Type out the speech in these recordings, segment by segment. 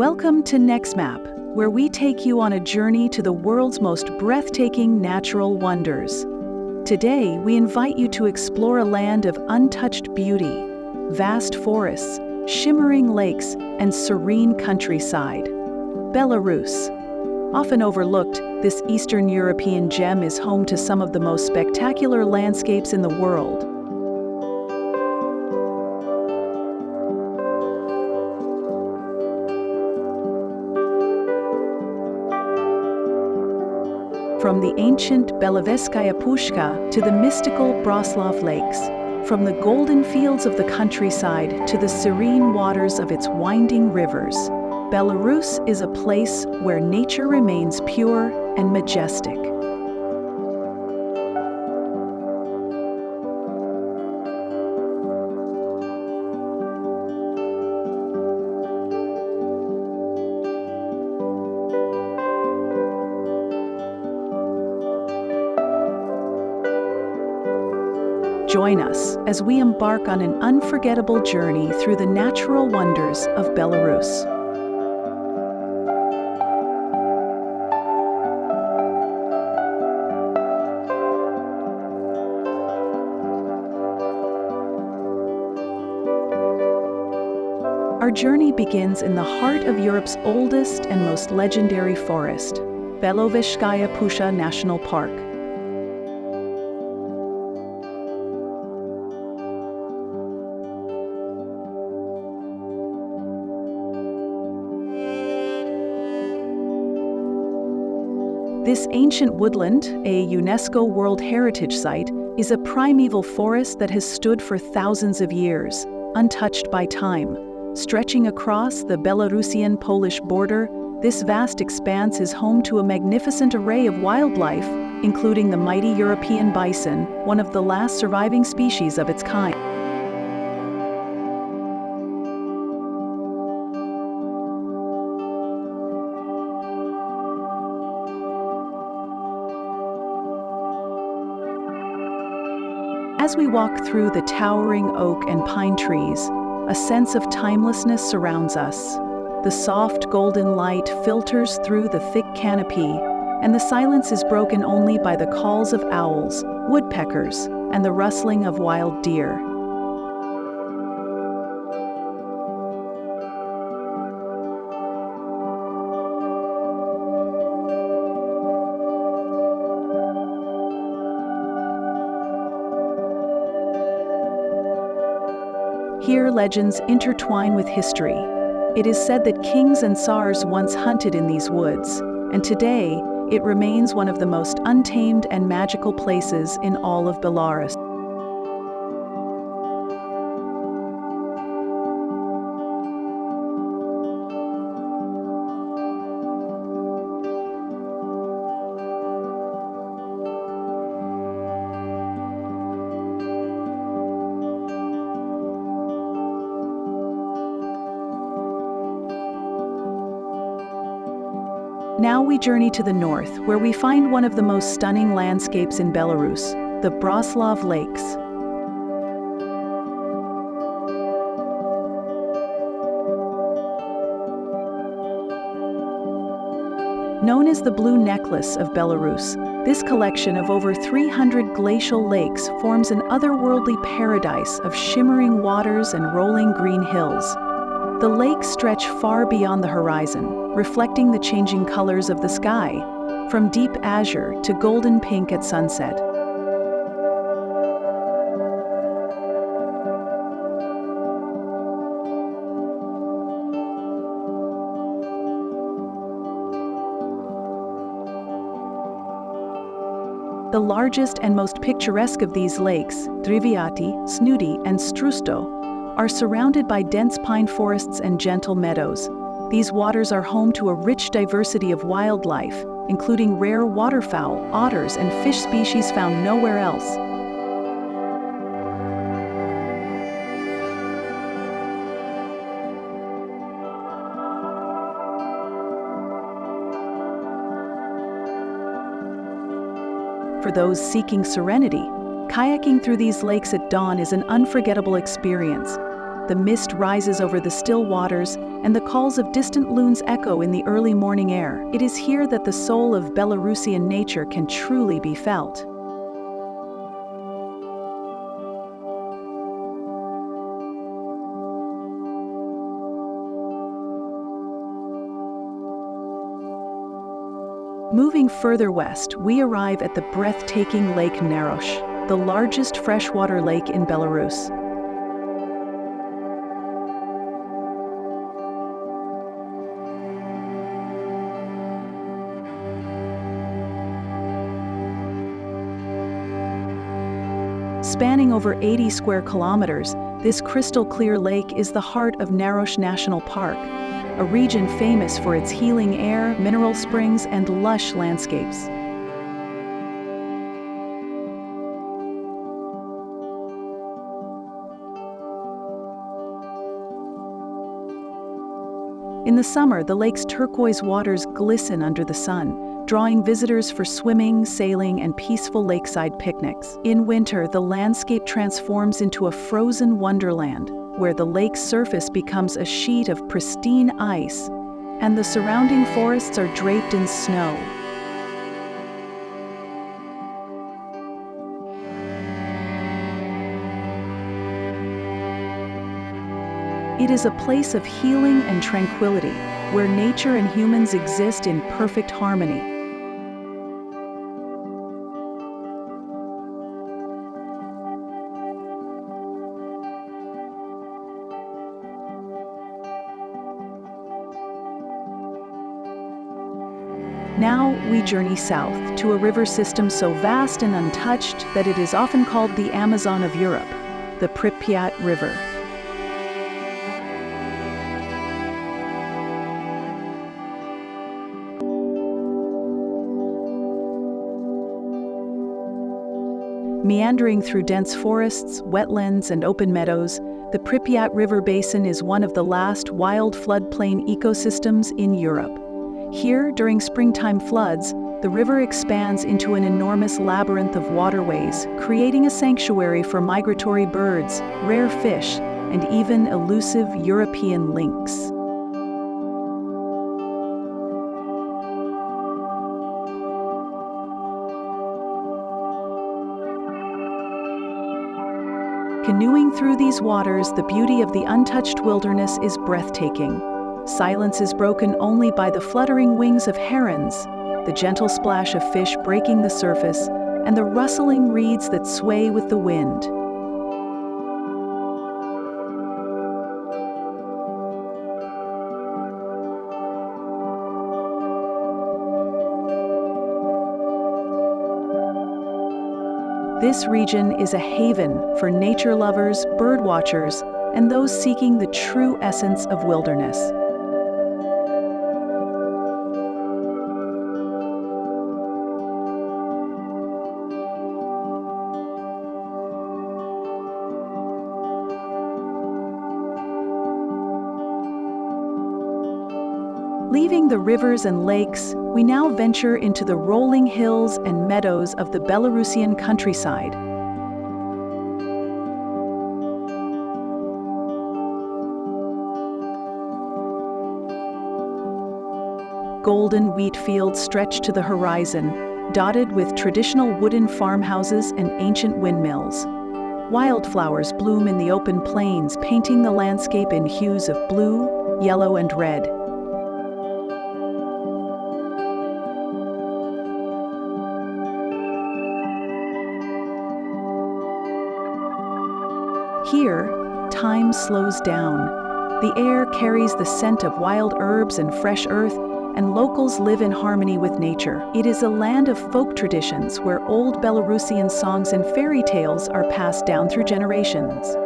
Welcome to NextMap, where we take you on a journey to the world's most breathtaking natural wonders. Today, we invite you to explore a land of untouched beauty, vast forests, shimmering lakes, and serene countryside. Belarus. Often overlooked, this Eastern European gem is home to some of the most spectacular landscapes in the world. From the ancient Belovezhskaya Pushcha to the mystical Braslav Lakes, from the golden fields of the countryside to the serene waters of its winding rivers, Belarus is a place where nature remains pure and majestic. Join us as we embark on an unforgettable journey through the natural wonders of Belarus. Our journey begins in the heart of Europe's oldest and most legendary forest, Belovezhskaya Pushcha National Park. This ancient woodland, a UNESCO World Heritage Site, is a primeval forest that has stood for thousands of years, untouched by time. Stretching across the Belarusian-Polish border, this vast expanse is home to a magnificent array of wildlife, including the mighty European bison, one of the last surviving species of its kind. As we walk through the towering oak and pine trees, a sense of timelessness surrounds us. The soft golden light filters through the thick canopy, and the silence is broken only by the calls of owls, woodpeckers, and the rustling of wild deer. Here, legends intertwine with history. It is said that kings and tsars once hunted in these woods, and today, it remains one of the most untamed and magical places in all of Belarus. Now we journey to the north, where we find one of the most stunning landscapes in Belarus, the Braslav Lakes. Known as the Blue Necklace of Belarus, this collection of over 300 glacial lakes forms an otherworldly paradise of shimmering waters and rolling green hills. The lakes stretch far beyond the horizon, reflecting the changing colors of the sky, from deep azure to golden pink at sunset. The largest and most picturesque of these lakes, Drivyaty, Snudy, and Strusto, are surrounded by dense pine forests and gentle meadows. These waters are home to a rich diversity of wildlife, including rare waterfowl, otters, and fish species found nowhere else. For those seeking serenity, kayaking through these lakes at dawn is an unforgettable experience. the mist rises over the still waters, and the calls of distant loons echo in the early morning air. It is here that the soul of Belarusian nature can truly be felt. Moving further west, we arrive at the breathtaking Lake Naroch, the largest freshwater lake in Belarus. Spanning over 80 square kilometers, this crystal-clear lake is the heart of Naroch National Park, a region famous for its healing air, mineral springs, and lush landscapes. In the summer, the lake's turquoise waters glisten under the sun, drawing visitors for swimming, sailing, and peaceful lakeside picnics. In winter, the landscape transforms into a frozen wonderland, where the lake's surface becomes a sheet of pristine ice, and the surrounding forests are draped in snow. It is a place of healing and tranquility, where nature and humans exist in perfect harmony. Now we journey south to a river system so vast and untouched that it is often called the Amazon of Europe, the Pripyat River. Meandering through dense forests, wetlands, and open meadows, the Pripyat River basin is one of the last wild floodplain ecosystems in Europe. Here, during springtime floods, the river expands into an enormous labyrinth of waterways, creating a sanctuary for migratory birds, rare fish, and even elusive European lynx. Canoeing through these waters, the beauty of the untouched wilderness is breathtaking. Silence is broken only by the fluttering wings of herons, the gentle splash of fish breaking the surface, and the rustling reeds that sway with the wind. This region is a haven for nature lovers, bird watchers, and those seeking the true essence of wilderness. Leaving the rivers and lakes, we now venture into the rolling hills and meadows of the Belarusian countryside. Golden wheat fields stretch to the horizon, dotted with traditional wooden farmhouses and ancient windmills. Wildflowers bloom in the open plains, painting the landscape in hues of blue, yellow, and red. Here, time slows down. The air carries the scent of wild herbs and fresh earth, and locals live in harmony with nature. It is a land of folk traditions where old Belarusian songs and fairy tales are passed down through generations.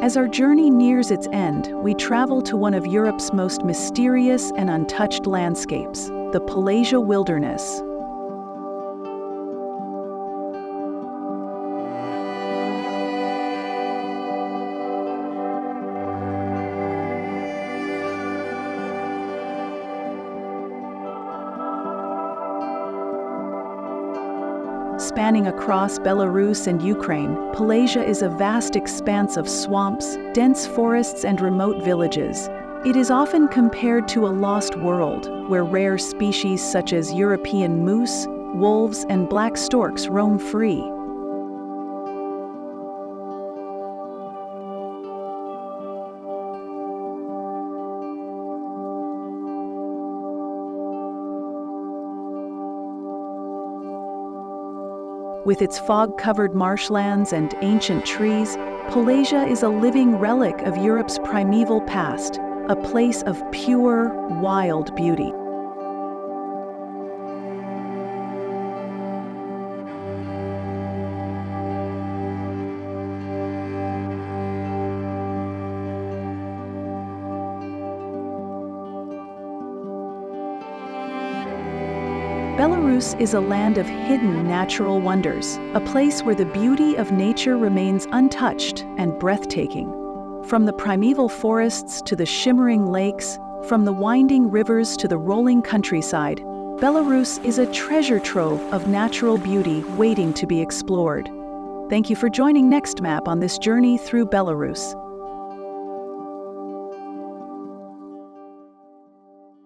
As our journey nears its end, we travel to one of Europe's most mysterious and untouched landscapes, the Polesia Wilderness. spanning across Belarus and Ukraine, Polesia is a vast expanse of swamps, dense forests, and remote villages. It is often compared to a lost world, where rare species such as European moose, wolves, and black storks roam free. With its fog-covered marshlands and ancient trees, Polesia is a living relic of Europe's primeval past, a place of pure, wild beauty. Belarus is a land of hidden natural wonders, a place where the beauty of nature remains untouched and breathtaking. From the primeval forests to the shimmering lakes, from the winding rivers to the rolling countryside, Belarus is a treasure trove of natural beauty waiting to be explored. Thank you for joining Next Map on this journey through Belarus.